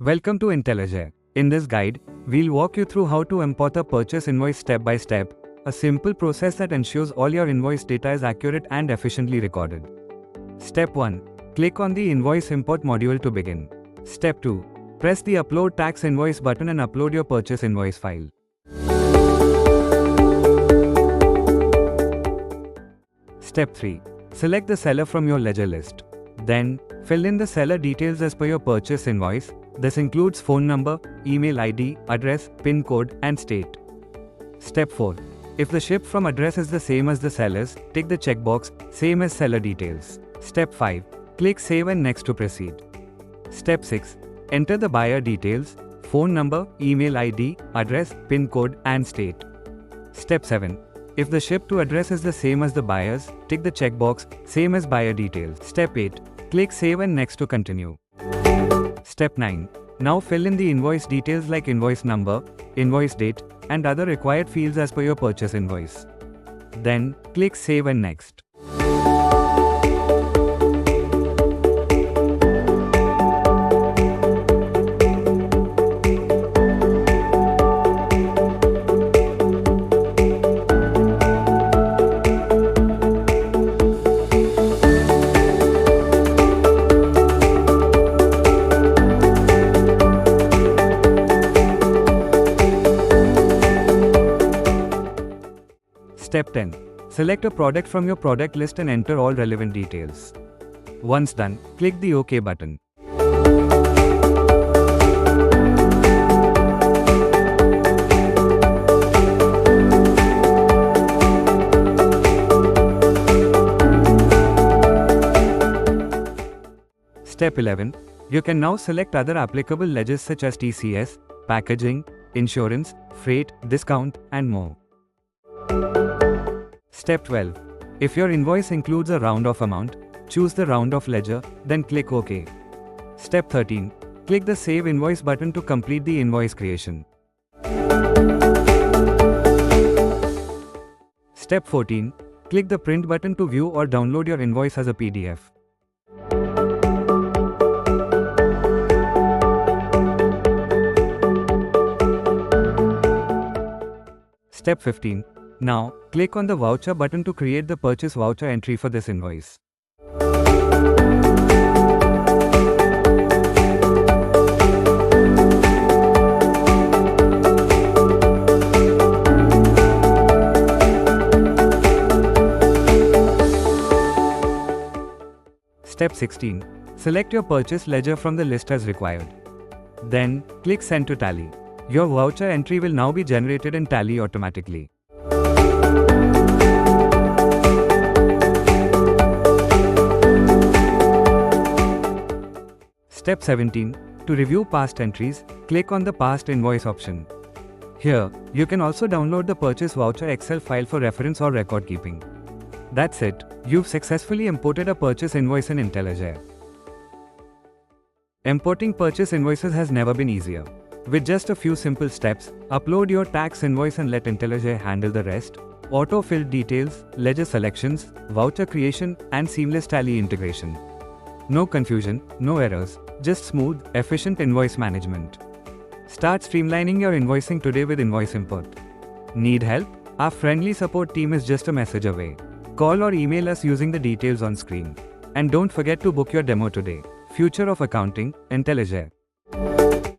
Welcome to Intelligere. In this guide, we'll walk you through how to import a purchase invoice step by step, a simple process that ensures all your invoice data is accurate and efficiently recorded. Step 1. Click on the Invoice Import module to begin. Step 2. Press the Upload Tax Invoice button and upload your purchase invoice file. Step 3. Select the seller from your ledger list. Then, fill in the seller details as per your purchase invoice. This includes phone number, email ID, address, PIN code, and state. Step 4. If the ship from address is the same as the seller's, tick the checkbox, same as seller details. Step 5. Click Save and Next to proceed. Step 6. Enter the buyer details, phone number, email ID, address, PIN code, and state. Step 7. If the ship to address is the same as the buyer's, tick the checkbox, same as buyer details. Step 8. Click Save and Next to continue. Step 9. Now fill in the invoice details like invoice number, invoice date, and other required fields as per your purchase invoice. Then, click Save and Next. Step 10. Select a product from your product list and enter all relevant details. Once done, click the OK button. Step 11. You can now select other applicable ledgers such as TCS, packaging, insurance, freight, discount, and more. Step 12. If your invoice includes a round-off amount, choose the round-off ledger, then click OK. Step 13. Click the Save Invoice button to complete the invoice creation. Step 14. Click the Print button to view or download your invoice as a PDF. Step 15. Now, click on the Voucher button to create the purchase voucher entry for this invoice. Step 16. Select your purchase ledger from the list as required. Then, click Send to Tally. Your voucher entry will now be generated in Tally automatically. Step 17. To review past entries, click on the Past Invoice option. Here, you can also download the Purchase Voucher Excel file for reference or record keeping. That's it, you've successfully imported a purchase invoice in Intelligere. Importing purchase invoices has never been easier. With just a few simple steps, upload your tax invoice and let Intelligere handle the rest. Auto-fill details, ledger selections, voucher creation, and seamless Tally integration. No confusion, no errors, just smooth, efficient invoice management. Start streamlining your invoicing today with Invoice Import. Need help? Our friendly support team is just a message away. Call or email us using the details on screen. And don't forget to book your demo today. Future of Accounting, Intelligere.